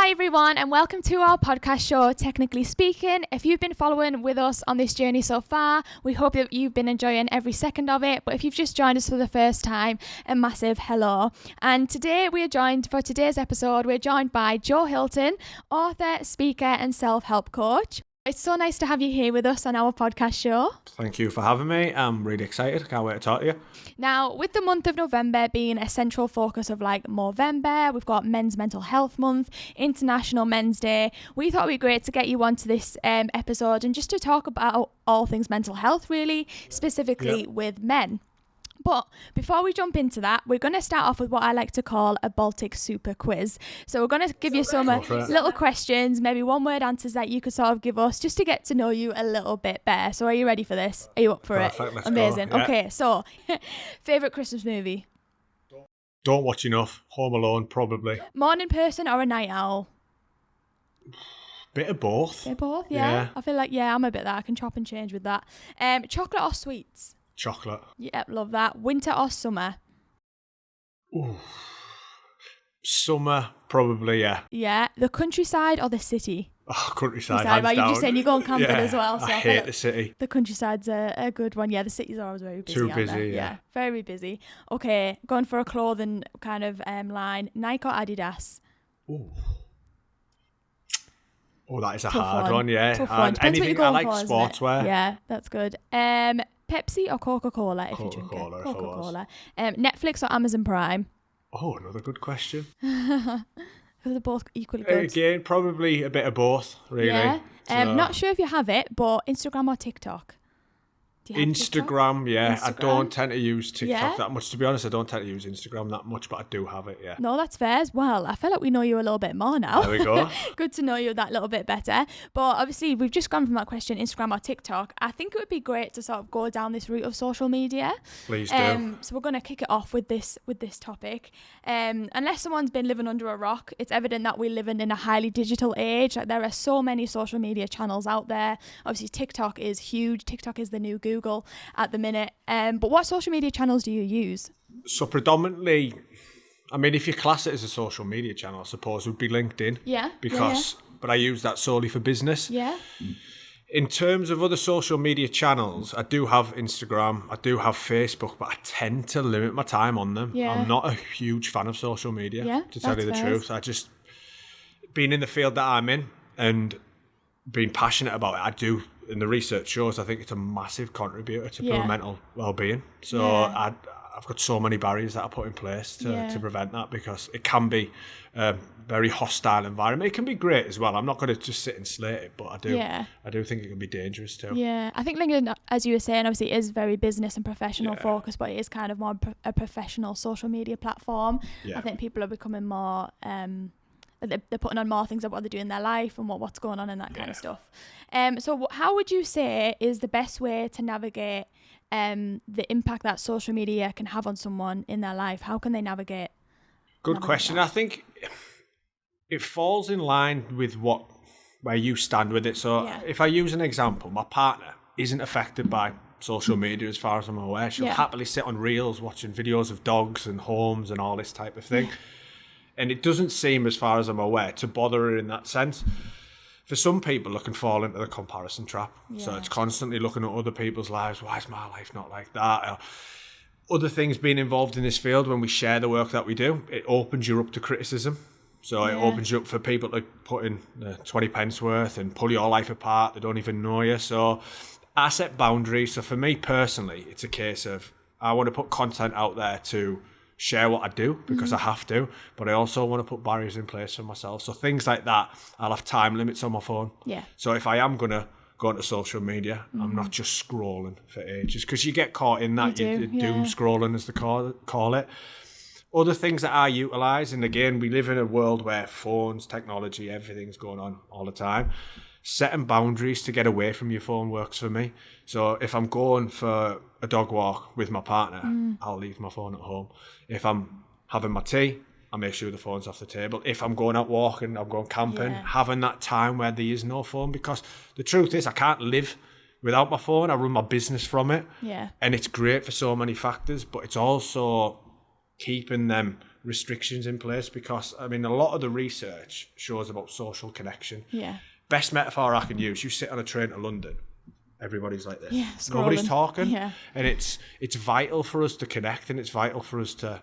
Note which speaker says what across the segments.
Speaker 1: Hi everyone and welcome to our podcast show, Technically Speaking. If you've been following with us on this journey so far, we hope that you've been enjoying every second of it. But if you've just joined us for the first time, a massive hello. And today for today's episode, we're joined by Joe Hilton, author, speaker and self-help coach. It's so nice to have you here with us on our podcast show.
Speaker 2: Thank you for having me. I'm really excited. Can't wait to talk to you.
Speaker 1: Now, with the month of November being a central focus of like Movember, we've got Men's Mental Health Month, International Men's Day. We thought it'd be great to get you onto this episode and just to talk about all things mental health, really, specifically with men. But before we jump into that, we're going to start off with what I like to call a Baltic super quiz. So we're going to give you some little questions, maybe one-word answers that you could sort of give us just to get to know you a little bit better. So are you ready for this? Are you up for it?
Speaker 2: Let's
Speaker 1: Amazing.
Speaker 2: go. Yeah.
Speaker 1: Okay, so favourite Christmas movie?
Speaker 2: Don't watch enough. Home Alone, probably.
Speaker 1: Morning person or a night owl?
Speaker 2: Bit of both.
Speaker 1: They're both, yeah. I feel like, I'm a bit that. I can chop and change with that. Chocolate or sweets?
Speaker 2: Chocolate.
Speaker 1: Yep, love that. Winter or summer?
Speaker 2: Ooh. Summer, probably, yeah.
Speaker 1: Yeah. The countryside or the city?
Speaker 2: Oh, countryside, hands
Speaker 1: Well,
Speaker 2: down.
Speaker 1: you're just saying you're going camping as well. So
Speaker 2: I hate the city.
Speaker 1: The countryside's a good one. Yeah, the cities are always very busy.
Speaker 2: Too busy,
Speaker 1: yeah. Very busy. Okay, going for a clothing kind of line. Nike or Adidas?
Speaker 2: Ooh. Oh, that is a
Speaker 1: Tough
Speaker 2: hard one, yeah.
Speaker 1: Tough one. Depends what you're
Speaker 2: Anything, I
Speaker 1: going
Speaker 2: like
Speaker 1: for,
Speaker 2: sportswear.
Speaker 1: Yeah, that's good. Pepsi or Coca-Cola if you drink it?
Speaker 2: Coca-Cola,
Speaker 1: Coca-Cola. Netflix or Amazon Prime?
Speaker 2: Oh, another good question.
Speaker 1: They're both equally good.
Speaker 2: Again, probably a bit of both, really.
Speaker 1: Yeah.
Speaker 2: So.
Speaker 1: Not sure if you have it, but Instagram or TikTok? Do you have
Speaker 2: Instagram, yeah.
Speaker 1: Instagram?
Speaker 2: I don't tend to use TikTok
Speaker 1: Yeah.
Speaker 2: that much. To be honest, I don't tend to use Instagram that much, but I do have it, yeah.
Speaker 1: No, that's fair as well. I feel like we know you a little bit more now.
Speaker 2: There we go.
Speaker 1: Good to know you that little bit better. But obviously, we've just gone from that question, Instagram or TikTok. I think it would be great to sort of go down this route of social media.
Speaker 2: Please do.
Speaker 1: So we're going to kick it off with this topic. Unless someone's been living under a rock, it's evident that we're living in a highly digital age. Like, there are so many social media channels out there. Obviously, TikTok is huge. TikTok is the new Google at the minute. But what social media channels do you use?
Speaker 2: So predominantly, I mean, if you class it as a social media channel, I suppose would be LinkedIn.
Speaker 1: Yeah.
Speaker 2: But I use that solely for business.
Speaker 1: Yeah.
Speaker 2: In terms of other social media channels, I do have Instagram, I do have Facebook, but I tend to limit my time on them.
Speaker 1: Yeah.
Speaker 2: I'm not a huge fan of social media, to tell you the
Speaker 1: fair.
Speaker 2: truth. I just, being in the field that I'm in and being passionate about it, I do, and the research shows, I think it's a massive contributor to people's mental well-being. So I've got so many barriers that I put in place to prevent that, because it can be a very hostile environment. It can be great as well. I'm not going to just sit and slate it, but I do think it can be dangerous too.
Speaker 1: Yeah, I think LinkedIn, as you were saying, obviously is very business and professional focused, but it is kind of more a professional social media platform. Yeah. I think people are becoming more... they're putting on more things about what they do in their life and what's going on and that kind of stuff. So how would you say is the best way to navigate the impact that social media can have on someone in their life? How can they navigate?
Speaker 2: Good question. I think it falls in line with where you stand with it. So if I use an example, my partner isn't affected by social media as far as I'm aware. She'll happily sit on reels watching videos of dogs and homes and all this type of thing. And it doesn't seem, as far as I'm aware, to bother her in that sense. For some people, it can fall into the comparison trap. Yeah. So it's constantly looking at other people's lives. Why is my life not like that? Or other things being involved in this field, when we share the work that we do, it opens you up to criticism. So it opens you up for people to put in 20 pence worth and pull your life apart. They don't even know you. So I set boundaries. So for me personally, it's a case of I want to put content out there to share what I do because I have to, but I also want to put barriers in place for myself. So things like that, I'll have time limits on my phone. Yeah. So if I am going to go onto social media, I'm not just scrolling for ages, because you get caught in that, you doom scrolling as they call it. Other things that I utilise, and again, we live in a world where phones, technology, everything's going on all the time. Setting boundaries to get away from your phone works for me. So if I'm going for a dog walk with my partner, I'll leave my phone at home. If I'm having my tea, I make sure the phone's off the table. If I'm going out walking, I'm going camping, having that time where there is no phone, because the truth is I can't live without my phone. I run my business from it. Yeah. And it's great for so many factors, but it's also keeping them restrictions in place, because I mean a lot of the research shows about social connection.
Speaker 1: Yeah.
Speaker 2: Best metaphor I can use: you sit on a train to London, everybody's like this.
Speaker 1: Yeah,
Speaker 2: Nobody's
Speaker 1: scrolling.
Speaker 2: talking.
Speaker 1: Yeah.
Speaker 2: And it's vital for us to connect, and it's vital for us to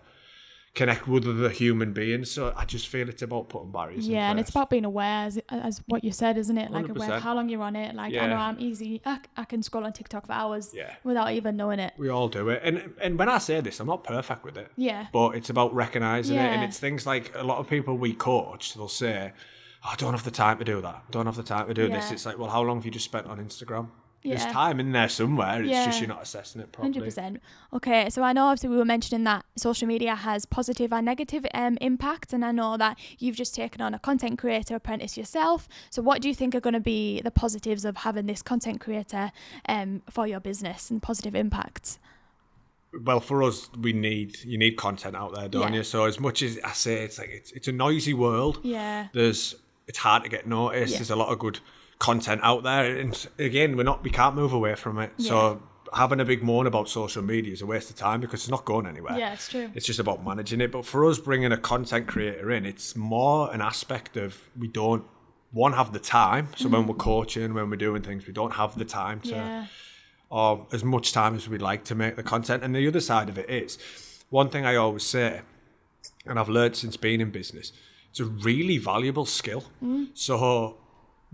Speaker 2: connect with other human beings. So I just feel it's about putting barriers in place.
Speaker 1: And it's about being aware, as what you said, isn't it? Like
Speaker 2: 100%.
Speaker 1: aware of how long you're on it. Like I know I'm easy. I can scroll on TikTok for hours without even knowing it.
Speaker 2: We all do it. And when I say this, I'm not perfect with it.
Speaker 1: Yeah.
Speaker 2: But it's about recognising it. And it's things like a lot of people we coach, they'll say, I don't have the time to do that. I don't have the time to do this. It's like, well, how long have you just spent on Instagram? There's time in there somewhere. It's just you're not assessing it properly.
Speaker 1: 100%. Okay, so I know obviously we were mentioning that social media has positive and negative impact, and I know that you've just taken on a content creator apprentice yourself. So what do you think are going to be the positives of having this content creator for your business and positive impacts?
Speaker 2: Well, for us, you need content out there, don't you? So as much as I say, it's a noisy world.
Speaker 1: Yeah.
Speaker 2: It's hard to get noticed. There's a lot of good content out there, and again, we can't move away from it. So having a big moan about social media is a waste of time, because it's not going anywhere.
Speaker 1: Yeah, it's true.
Speaker 2: It's just about managing it. But for us, bringing a content creator in, it's more an aspect of we don't have the time. So when we're coaching, when we're doing things, we don't have the time to or as much time as we'd like to make the content. And the other side of it is, one thing I always say, and I've learned since being in business, it's a really valuable skill. So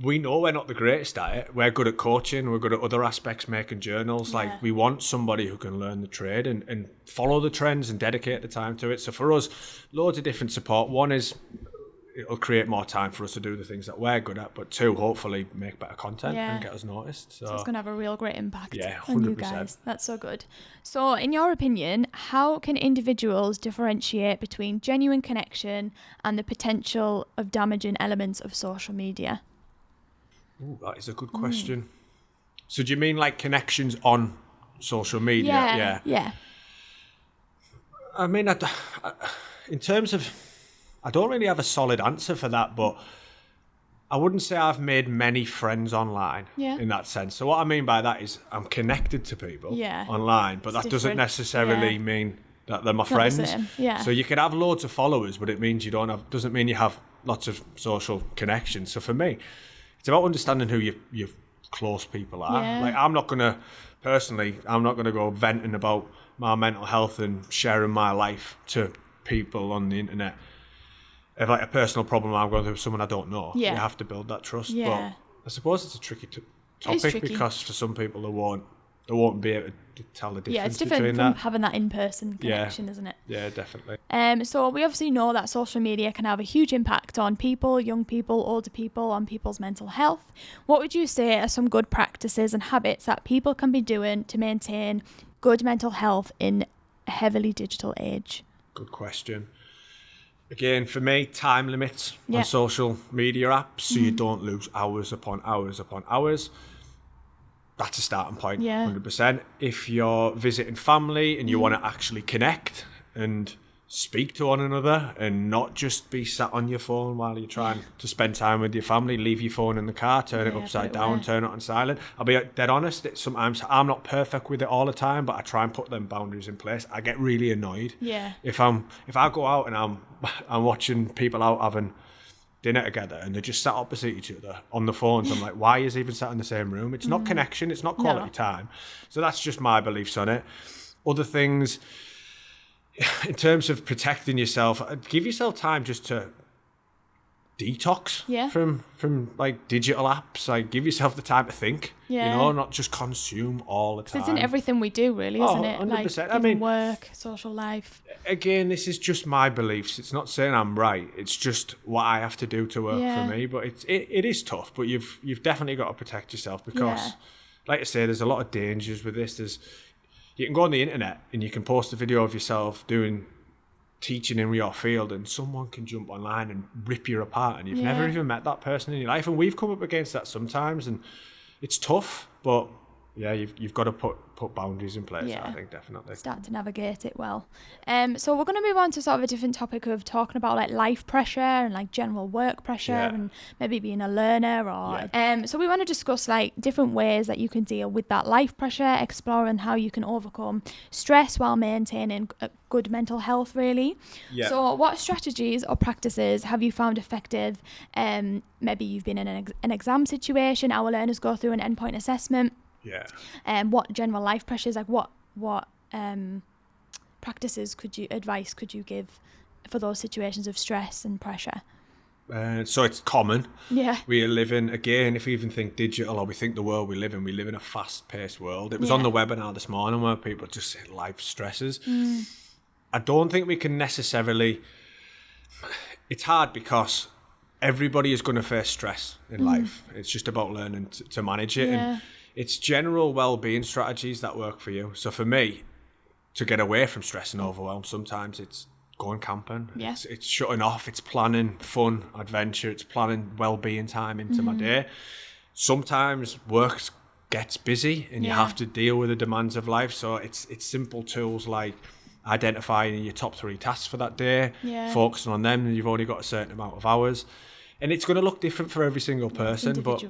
Speaker 2: we know we're not the greatest at it. We're good at coaching. We're good at other aspects, making journals. Like, we want somebody who can learn the trade and follow the trends and dedicate the time to it. So for us, loads of different support. One is it'll create more time for us to do the things that we're good at. But two, hopefully make better content and get us noticed. So
Speaker 1: it's going to have a real great impact
Speaker 2: on
Speaker 1: 100%. You guys. That's so good. So in your opinion, how can individuals differentiate between genuine connection and the potential of damaging elements of social media?
Speaker 2: Ooh, that is a good question. So do you mean like connections on social media?
Speaker 1: Yeah.
Speaker 2: I mean, in terms of, I don't really have a solid answer for that, but I wouldn't say I've made many friends online in that sense. So what I mean by that is I'm connected to people online, but that doesn't necessarily mean that they're my friends. So you can have loads of followers, but it means doesn't mean you have lots of social connections. So for me, it's about understanding who your close people are. Like, I'm not going to go venting about my mental health and sharing my life to people on the internet. If like a personal problem I'm going through with someone I don't know, you have to build that trust. But I suppose it's a tricky topic, because for some people they won't be able to tell the difference.
Speaker 1: Yeah, it's different from having that in-person connection, isn't it?
Speaker 2: Yeah, definitely.
Speaker 1: So we obviously know that social media can have a huge impact on people, young people, older people, on people's mental health. What would you say are some good practices and habits that people can be doing to maintain good mental health in a heavily digital age?
Speaker 2: Good question. Again, for me, time limits on social media apps, so you don't lose hours upon hours upon hours. That's a starting point, 100%. If you're visiting family and you want to actually connect and speak to one another and not just be sat on your phone while you're trying to spend time with your family, leave your phone in the car, turn it upside down, turn it on silent. I'll be dead honest, sometimes I'm not perfect with it all the time, but I try and put them boundaries in place. I get really annoyed. If I go out and I'm watching people out having dinner together and they're just sat opposite each other on the phones, I'm like, why is he even sat in the same room? It's not connection, it's not quality time. So that's just my beliefs on it. Other things, in terms of protecting yourself, give yourself time just to detox from like digital apps. Like, give yourself the time to think, not just consume all the time.
Speaker 1: It's in everything we do, really, isn't it?
Speaker 2: 100%.
Speaker 1: Like, I mean, work, social life.
Speaker 2: Again, this is just my beliefs. It's not saying I'm right. It's just what I have to do to work for me. But it is tough. But you've definitely got to protect yourself, because, like I say, there's a lot of dangers with this. You can go on the internet and you can post a video of yourself doing teaching in your field, and someone can jump online and rip you apart, and you've never even met that person in your life. And we've come up against that sometimes, and it's tough, but yeah, you've got to put boundaries in place. I think definitely
Speaker 1: start to navigate it well. So we're going to move on to sort of a different topic of talking about like life pressure and like general work pressure and maybe being a learner or so we want to discuss like different ways that you can deal with that life pressure, exploring how you can overcome stress while maintaining a good mental health, really. So what strategies or practices have you found effective? Maybe you've been in an exam situation, our learners go through an endpoint assessment. What general life pressures, like what practices advice could you give for those situations of stress and pressure?
Speaker 2: So it's common.
Speaker 1: Yeah.
Speaker 2: We are living, again, if we even think digital or we think the world we live in a fast-paced world. It was on the webinar this morning where people just say life stresses. I don't think we can necessarily... It's hard because everybody is going to face stress in life. It's just about learning to manage it. And it's general well-being strategies that work for you. So for me, to get away from stress and overwhelm, sometimes it's going camping. It's shutting off. It's planning fun, adventure. It's planning well-being time into my day. Sometimes work gets busy and you have to deal with the demands of life. So it's simple tools like identifying your top 3 tasks for that day, focusing on them, and you've only got a certain amount of hours. And it's going to look different for every single person, but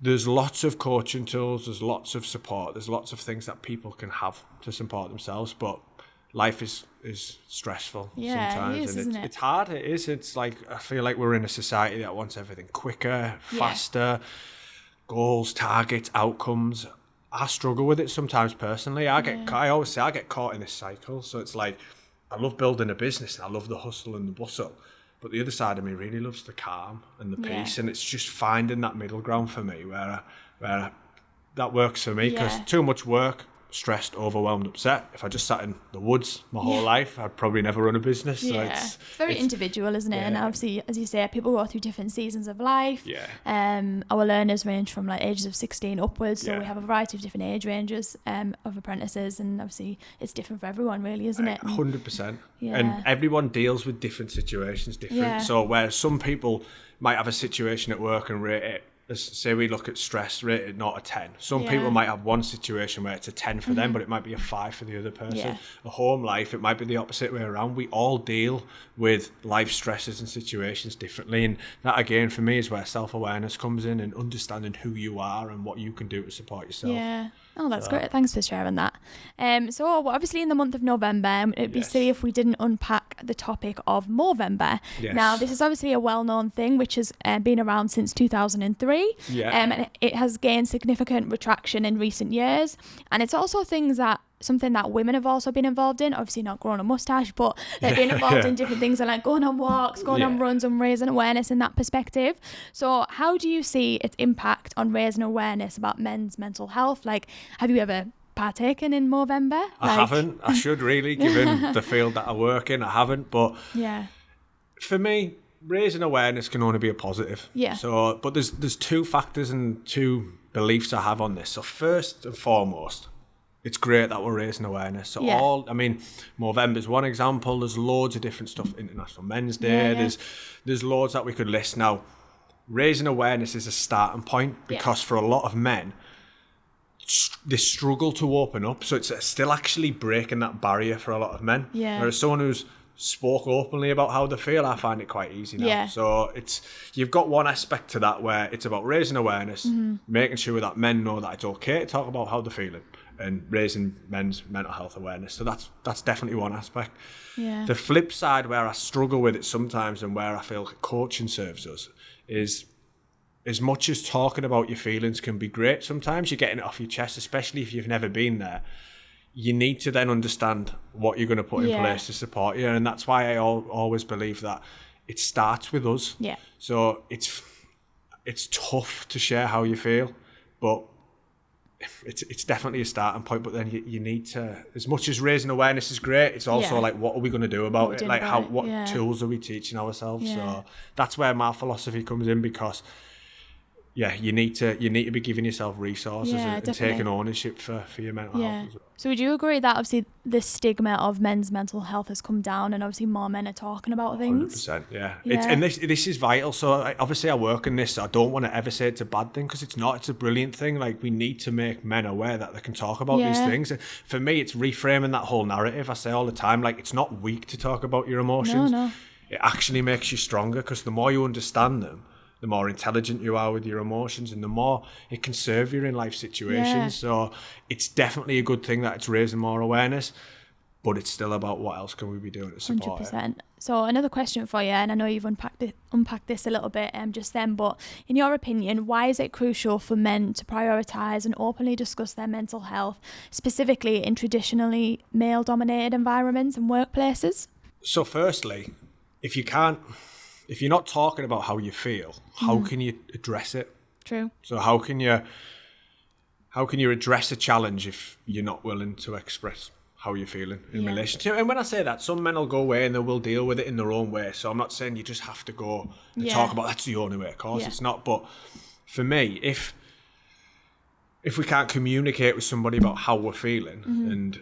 Speaker 2: there's lots of coaching tools, there's lots of support, there's lots of things that people can have to support themselves, but life is stressful sometimes. It's hard, it is. It's like, I feel like we're in a society that wants everything quicker, faster, goals, targets, outcomes. I struggle with it sometimes personally. I always say I get caught in this cycle. So it's like, I love building a business and I love the hustle and the bustle. But the other side of me really loves the calm and the peace, and it's just finding that middle ground for me where that works for me, because too much work, stressed, overwhelmed, upset. If I just sat in the woods my whole life, I'd probably never run a business. So
Speaker 1: it's very individual, isn't it? And obviously, as you say, people go through different seasons of life. Our learners range from like ages of 16 upwards, so we have a variety of different age ranges of apprentices, and obviously it's different for everyone, really, isn't it?
Speaker 2: 100%. And everyone deals with different situations different. So where some people might have a situation at work and rate it, say we look at stress rated not a 10. Some people might have one situation where it's a 10 for them, but it might be a 5 for the other person. A home life, it might be the opposite way around. We all deal with life stresses and situations differently, and that again for me is where self-awareness comes in, and understanding who you are and what you can do to support yourself. Oh, that's great. Thanks for sharing that.
Speaker 1: So we're obviously in the month of November. It'd be silly if we didn't unpack the topic of Movember. Now, this is obviously a well-known thing which has been around since 2003. And it has gained significant retraction in recent years. And it's also something that women have also been involved in. Obviously not growing a moustache, but they've been involved in different things, like going on walks, going on runs, and raising awareness in that perspective. So how do you see its impact on raising awareness about men's mental health? Like, have you ever partaken in Movember?
Speaker 2: I haven't. I should really, given the field that I work in. I haven't, but for me, raising awareness can only be a positive. So, but there's 2 factors and 2 beliefs I have on this. So first and foremost, it's great that we're raising awareness. So Movember's one example. There's loads of different stuff. International Men's Day. There's loads that we could list. Now, raising awareness is a starting point, because for a lot of men, they struggle to open up. So it's still actually breaking that barrier for a lot of men. Whereas someone who's spoke openly about how they feel, I find it quite easy now. So you've got one aspect to that where it's about raising awareness, making sure that men know that it's okay to talk about how they're feeling, and raising men's mental health awareness. So that's definitely one aspect. The flip side, where I struggle with it sometimes and where I feel coaching serves us, is as much as talking about your feelings can be great, sometimes you're getting it off your chest, especially if you've never been there. You need to then understand what you're going to put in place to support you. And that's why I always believe that it starts with us. So it's tough to share how you feel, but it's definitely a starting point. But then you need to, as much as raising awareness is great, it's also like, what are we going to do about it? Like, tools are we teaching ourselves? So that's where my philosophy comes in, because yeah, you need to be giving yourself resources and taking ownership for your mental health as well.
Speaker 1: So would you agree that obviously the stigma of men's mental health has come down and obviously more men are talking about things?
Speaker 2: 100%, yeah. And this is vital. So obviously I work in this, so I don't want to ever say it's a bad thing, because it's not. It's a brilliant thing. Like, we need to make men aware that they can talk about these things. For me, it's reframing that whole narrative. I say all the time, like, it's not weak to talk about your emotions.
Speaker 1: No.
Speaker 2: It actually makes you stronger, because the more you understand them, the more intelligent you are with your emotions, and the more it can serve you in life situations. So it's definitely a good thing that it's raising more awareness, but it's still about what else can we be doing to support
Speaker 1: 100%. It. So another question for you, and I know you've unpacked this a little bit just then, but in your opinion, why is it crucial for men to prioritise and openly discuss their mental health, specifically in traditionally male-dominated environments and workplaces?
Speaker 2: So firstly, if you're not talking about how you feel, how can you address it?
Speaker 1: True.
Speaker 2: So how can you address a challenge if you're not willing to express how you're feeling in relation to it? And when I say that, some men will go away and they will deal with it in their own way. So I'm not saying you just have to go and talk about that's the only way. Of course, it's not. But for me, if we can't communicate with somebody about how we're feeling and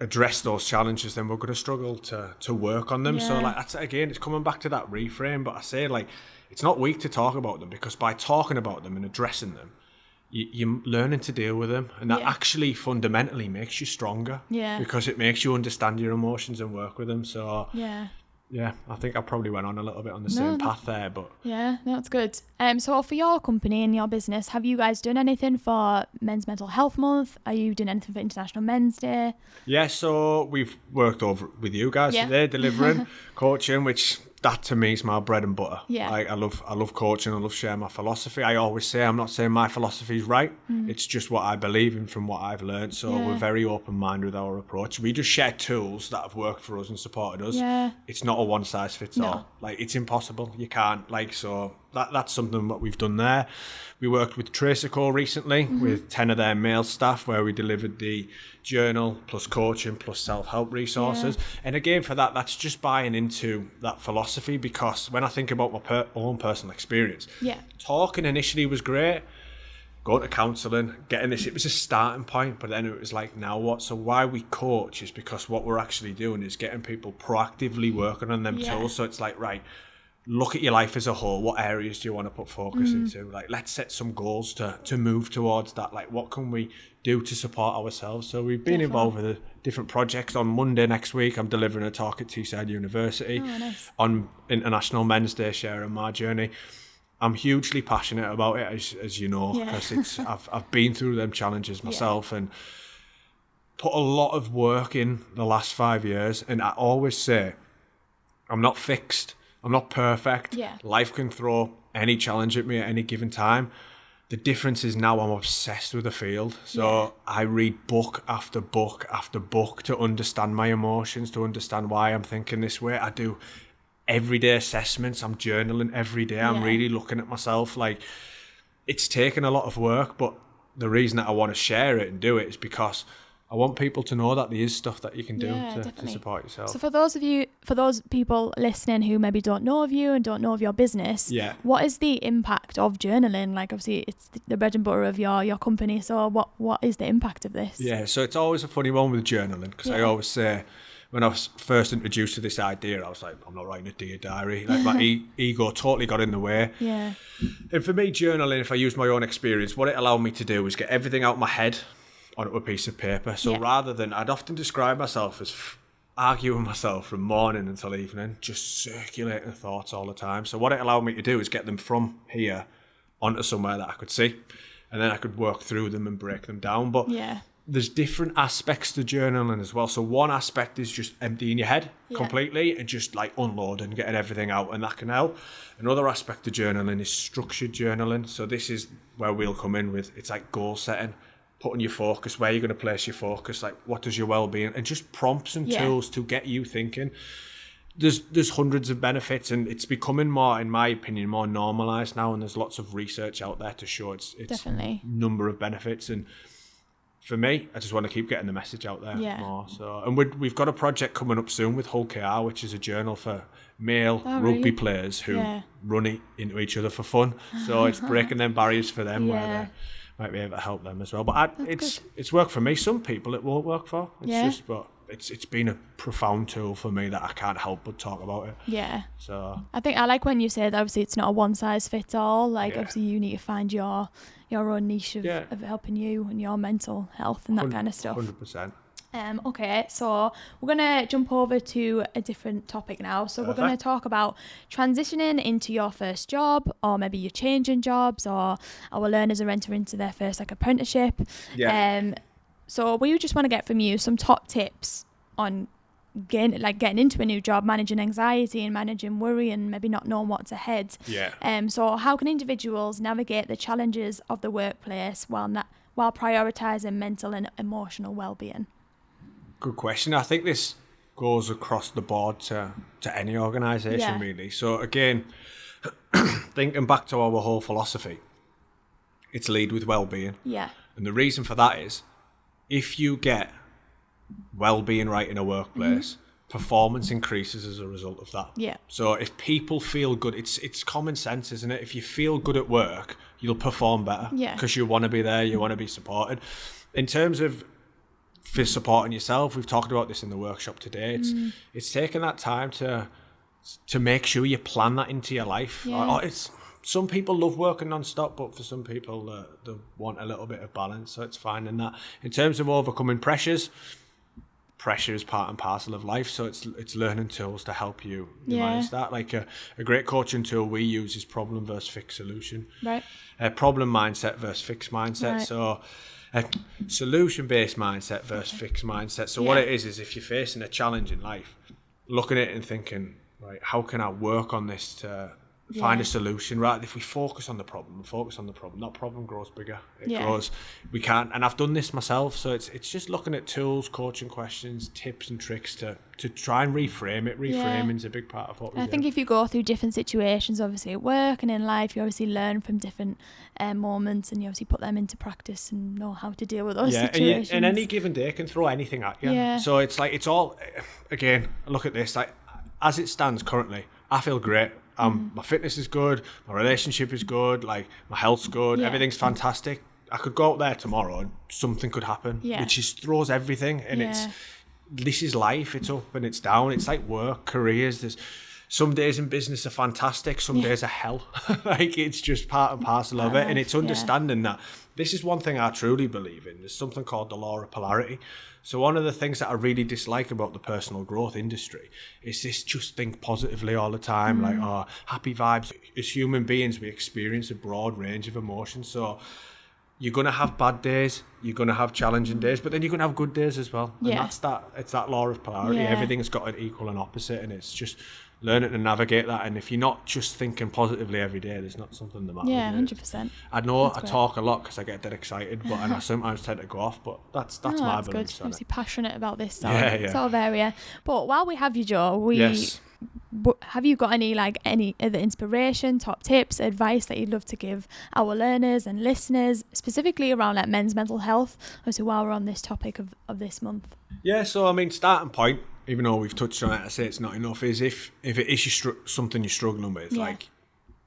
Speaker 2: address those challenges, then we're going to struggle to work on them. So like, that's, again, it's coming back to that reframe. But I say, like, it's not weak to talk about them, because by talking about them and addressing them, you're learning to deal with them, and that actually fundamentally makes you stronger, because it makes you understand your emotions and work with them. So I think I probably went on a little bit on the same path there, but
Speaker 1: that's good. So for your company and your business, have you guys done anything for Men's Mental Health Month? Are you doing anything for International Men's Day?
Speaker 2: So we've worked over with you guys today, delivering coaching, which that to me is my bread and butter. Like, I love coaching. I love sharing my philosophy. I always say, I'm not saying my philosophy is right. It's just what I believe in from what I've learned. So we're very open-minded with our approach. We just share tools that have worked for us and supported us. It's not a one size fits all. Like, it's impossible. You can't. Like, so that's something that we've done there. We worked with Tracerco recently with 10 of their male staff, where we delivered the journal plus coaching plus self-help resources. And again, for that's just buying into that philosophy, because when I think about my own personal experience, talking initially was great. Going to counselling, getting this, it was a starting point, but then it was like, now what? So why we coach is because what we're actually doing is getting people proactively working on them tools. So it's like, right, look at your life as a whole. What areas do you want to put focus into? Like, let's set some goals to move towards that. Like, what can we do to support ourselves? So we've been involved with different projects. On Monday next week, I'm delivering a talk at Teesside University on International Men's Day, sharing my journey. I'm hugely passionate about it, as you know, because I've been through them challenges myself and put a lot of work in the last 5 years. And I always say, I'm not fixed. I'm not perfect. Life can throw any challenge at me at any given time. The difference is now I'm obsessed with the field. So I read book after book after book to understand my emotions, to understand why I'm thinking this way. I do everyday assessments. I'm journaling every day. I'm really looking at myself. Like, it's taken a lot of work, but the reason that I want to share it and do it is because I want people to know that there is stuff that you can do to support yourself. So for
Speaker 1: those people listening who maybe don't know of you and don't know of your business, what is the impact of journaling? Like, obviously it's the bread and butter of your company. So what is the impact of this?
Speaker 2: So it's always a funny one with journaling, because I always say, when I was first introduced to this idea, I was like, I'm not writing a dear diary. Like, my ego totally got in the way. And for me, journaling, if I use my own experience, what it allowed me to do was get everything out of my head onto a piece of paper. So rather than, I'd often describe myself as arguing myself from morning until evening, just circulating thoughts all the time. So what it allowed me to do is get them from here onto somewhere that I could see, and then I could work through them and break them down. But there's different aspects to journaling as well. So one aspect is just emptying your head completely and just like unloading, getting everything out, and that can help. Another aspect of journaling is structured journaling. So this is where we'll come in with, it's like goal setting, putting your focus, where you're going to place your focus, like what does your well-being, and just prompts and tools to get you thinking. There's hundreds of benefits, and it's becoming more, in my opinion, more normalized now, and there's lots of research out there to show it's
Speaker 1: definitely
Speaker 2: number of benefits. And for me, I just want to keep getting the message out there more. So, and we've got a project coming up soon with Hull KR, which is a journal for male rugby players who run into each other for fun. So it's breaking them barriers for them where they might be able to help them as well. But it's worked for me. Some people it won't work for. It's been a profound tool for me that I can't help but talk about it.
Speaker 1: Yeah.
Speaker 2: So
Speaker 1: I think I like when you said obviously it's not a one size fits all. Like obviously you need to find your own niche of helping you and your mental health and that kind of stuff.
Speaker 2: 100%.
Speaker 1: Okay, so we're going to jump over to a different topic now. So we're going to talk about transitioning into your first job, or maybe you're changing jobs, or our learners are entering into their first apprenticeship. Yeah. So we just want to get from you some top tips on getting into a new job, managing anxiety and managing worry and maybe not knowing what's ahead.
Speaker 2: Yeah.
Speaker 1: So how can individuals navigate the challenges of the workplace while prioritising mental and emotional well-being?
Speaker 2: Good question. I think this goes across the board to any organisation really. So again, thinking back to our whole philosophy, it's lead with well-being.
Speaker 1: Yeah.
Speaker 2: And the reason for that is if you get well-being right in a workplace, performance increases as a result of that.
Speaker 1: Yeah.
Speaker 2: So if people feel good, it's common sense, isn't it? If you feel good at work, you'll perform better because you want to be there, you want to be supported. In terms of for supporting yourself, we've talked about this in the workshop today. It's taking that time to make sure you plan that into your life. Some people love working non-stop, but for some people they want a little bit of balance, so it's finding that. In terms of overcoming pressure is part and parcel of life, so it's learning tools to help you manage that. Like a great coaching tool we use is problem versus fix solution.
Speaker 1: Right.
Speaker 2: Problem mindset versus fixed mindset. Right. So solution-based mindset versus fixed mindset. So what it is if you're facing a challenge in life, looking at it and thinking, right, how can I work on this to find a solution, right? If we focus on the problem, that problem grows bigger. It grows. We can't, and I've done this myself, so it's just looking at tools, coaching questions, tips and tricks to try and reframe it. Reframing's a big part of what we do.
Speaker 1: I think if you go through different situations, obviously at work and in life, you obviously learn from different moments, and you obviously put them into practice and know how to deal with those situations.
Speaker 2: And any given day can throw anything at you. Yeah. So it's like, it's all, again, look at this, like as it stands currently, I feel great. My fitness is good, my relationship is good, like my health's good, everything's fantastic. I could go out there tomorrow and something could happen, which just throws everything. And this is life. It's up and it's down. It's like work, careers. There's some days in business are fantastic, some days are hell. Like it's just part and parcel of it. And it's understanding that this is one thing I truly believe in. There's something called the law of polarity. So one of the things that I really dislike about the personal growth industry is this just think positively all the time, like, oh, happy vibes. As human beings, we experience a broad range of emotions. So you're going to have bad days, you're going to have challenging days, but then you're going to have good days as well. And it's that law of polarity. Everything's got an equal and opposite, and it's just learning to navigate that. And if you're not just thinking positively every day, there's not something the matter.
Speaker 1: Yeah, 100%.
Speaker 2: I know I talk a lot because I get that excited, but and I sometimes tend to go off. But that's my belief.
Speaker 1: Good. Obviously passionate about this sort of area. But while we have you, Joe, have you got any other inspiration, top tips, advice that you'd love to give our learners and listeners, specifically around like men's mental health? Obviously, while we're on this topic of this month.
Speaker 2: Yeah. So I mean, starting point, even though we've touched on it, I say it's not enough, is if it is something you're struggling with, like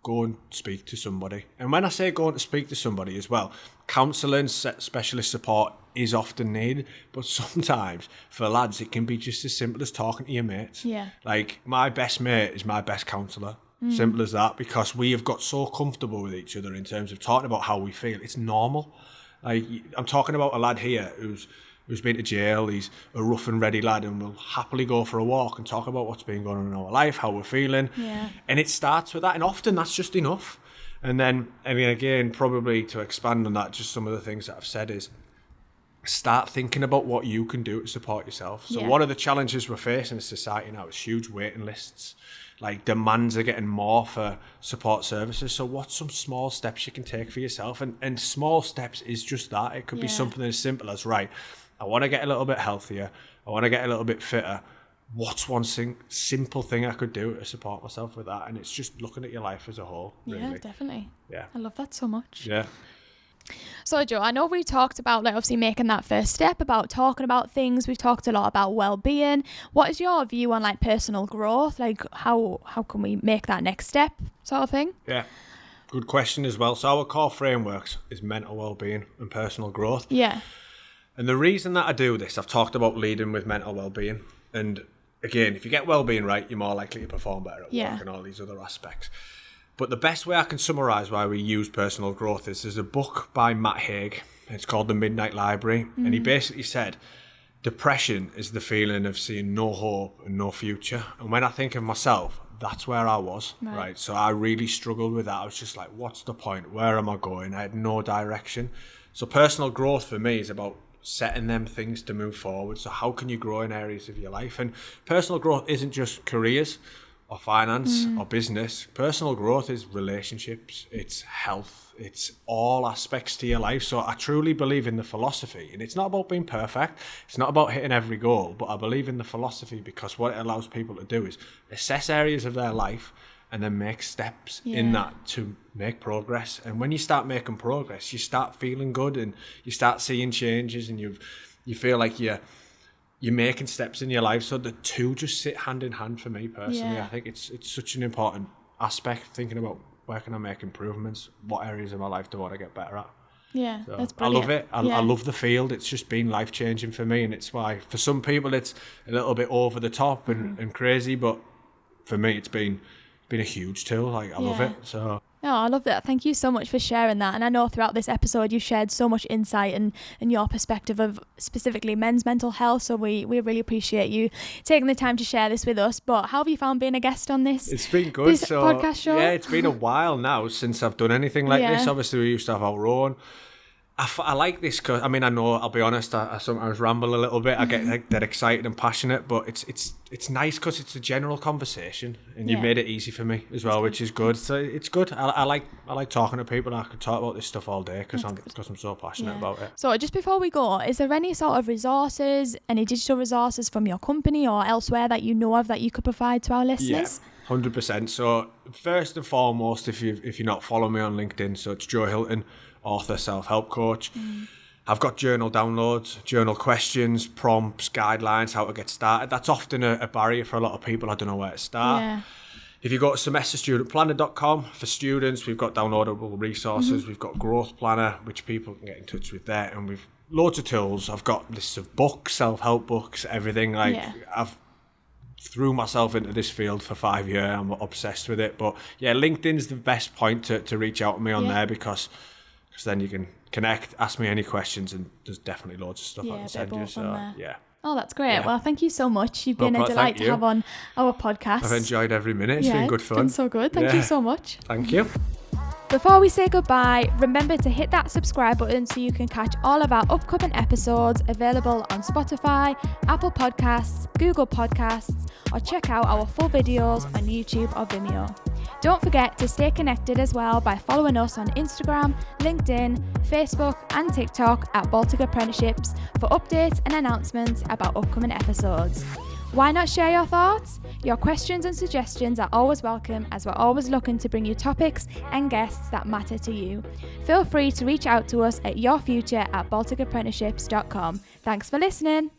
Speaker 2: go and speak to somebody. And when I say go and speak to somebody as well, counselling, specialist support is often needed, but sometimes for lads it can be just as simple as talking to your mates. Yeah. Like my best mate is my best counsellor. Simple as that, because we have got so comfortable with each other in terms of talking about how we feel. It's normal. Like I'm talking about a lad here who's been to jail. He's a rough and ready lad and will happily go for a walk and talk about what's been going on in our life, how we're feeling. Yeah. And it starts with that, and often that's just enough. And then, I mean, again, probably to expand on that, just some of the things that I've said is start thinking about what you can do to support yourself. So one of the challenges we're facing in society now is huge waiting lists. Like demands are getting more for support services. So what's some small steps you can take for yourself? And small steps is just that. It could be something as simple as, right, I want to get a little bit healthier. I want to get a little bit fitter. What's one simple thing I could do to support myself with that? And it's just looking at your life as a whole, really.
Speaker 1: Yeah, definitely.
Speaker 2: Yeah.
Speaker 1: I love that so much.
Speaker 2: Yeah.
Speaker 1: So Joe, I know we talked about like obviously making that first step, about talking about things. We've talked a lot about well-being. What is your view on like personal growth? Like how can we make that next step sort of thing?
Speaker 2: Yeah, good question as well. So our core frameworks is mental well-being and personal growth.
Speaker 1: Yeah.
Speaker 2: And the reason that I do this, I've talked about leading with mental well-being. And again, if you get well-being right, you're more likely to perform better at work and all these other aspects. But the best way I can summarise why we use personal growth is there's a book by Matt Haig. It's called The Midnight Library. And he basically said, depression is the feeling of seeing no hope and no future. And when I think of myself, that's where I was, right? So I really struggled with that. I was just like, what's the point? Where am I going? I had no direction. So personal growth for me is about setting them things to move forward. So how can you grow in areas of your life? And personal growth isn't just careers or finance or business. Personal growth is relationships, it's health, it's all aspects to your life. So I truly believe in the philosophy, and it's not about being perfect, it's not about hitting every goal, but I believe in the philosophy because what it allows people to do is assess areas of their life and then make steps in that to make progress. And when you start making progress, you start feeling good and you start seeing changes, and you feel like you're making steps in your life. So the two just sit hand in hand for me personally. I think it's such an important aspect, thinking about where can I make improvements, what areas of my life do I want to get better at.
Speaker 1: Yeah,
Speaker 2: so
Speaker 1: that's brilliant.
Speaker 2: I love it. I love the field. It's just been life-changing for me, and it's why for some people it's a little bit over the top and crazy, but for me it's been a huge tool. Like I love it. So
Speaker 1: no, I love that. Thank you so much for sharing that. And I know throughout this episode you shared so much insight and your perspective of specifically men's mental health. So we really appreciate you taking the time to share this with us. But how have you found being a guest on this?
Speaker 2: It's been good.
Speaker 1: This podcast show?
Speaker 2: Yeah, it's been a while now since I've done anything like this. Obviously, we used to have our own. I like this because, I mean, I know, I'll be honest, I sometimes ramble a little bit. I get that excited and passionate, but it's nice because it's a general conversation, and you've made it easy for me as well, which is good. So it's good. I like talking to people. I could talk about this stuff all day because I'm so passionate about it.
Speaker 1: So just before we go, is there any sort of resources, any digital resources from your company or elsewhere that you know of that you could provide to our listeners?
Speaker 2: Yeah, 100%. So first and foremost, if you're not following me on LinkedIn, so it's Joe Hilton, author, self-help coach. I've got journal downloads, journal questions, prompts, guidelines, how to get started. That's often a barrier for a lot of people. I don't know where to start. Yeah. If you go to semesterstudentplanner.com for students, we've got downloadable resources. We've got growth planner, which people can get in touch with there. And we've loads of tools. I've got lists of books, self-help books, everything. I've threw myself into this field for 5 years. I'm obsessed with it. But yeah, LinkedIn's the best point to reach out to me on there because then you can connect, ask me any questions, and there's definitely loads of stuff I can send you. So yeah.
Speaker 1: Oh, that's great. Yeah. Well, thank you so much. You've been a delight to have on our podcast.
Speaker 2: I've enjoyed every minute. It's been good fun.
Speaker 1: It's been so good. Thank you so much.
Speaker 2: Thank you.
Speaker 1: Before we say goodbye, remember to hit that subscribe button so you can catch all of our upcoming episodes available on Spotify, Apple Podcasts, Google Podcasts, or check out our full videos on YouTube or Vimeo. Don't forget to stay connected as well by following us on Instagram, LinkedIn, Facebook and TikTok at Baltic Apprenticeships for updates and announcements about upcoming episodes. Why not share your thoughts? Your questions and suggestions are always welcome, as we're always looking to bring you topics and guests that matter to you. Feel free to reach out to us at yourfuture@balticapprenticeships.com. Thanks for listening.